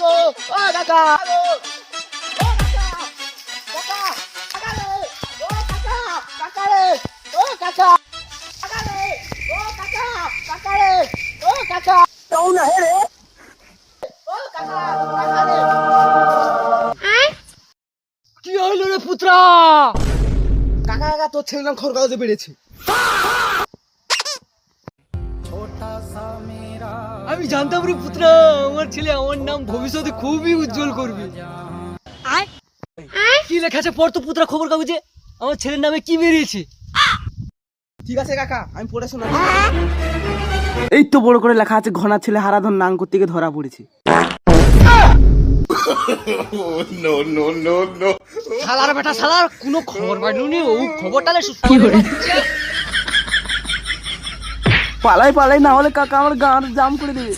ও কাকা কি হইল রে পুত্রা? কাকা কাকা তোর ছেলের নাম খবর কাগজে বেড়েছে। আমি জানতাম রে পুত্রা, আমার ছেলে আমার নাম ভবিষ্যতে খুবই উজ্জ্বল করবে। কি লেখা আছে পড় তো পুত্রা খবর কাগজে, আমার ছেলের নামে কি বেরিয়েছে। ঠিক আছে কাকা, আমি পড়ে শোনাচ্ছি। এই তো বড় করে লেখা আছে, ঘনা ছেলে হারাধন নাং করতে গিয়ে ধরা পড়েছে। শালার বেটা শালার কোনো খবর পাইনি, ও খবরটালে কি করে পালাই পালাই, না হলে কাকা আমার গান জাম করে দেবে।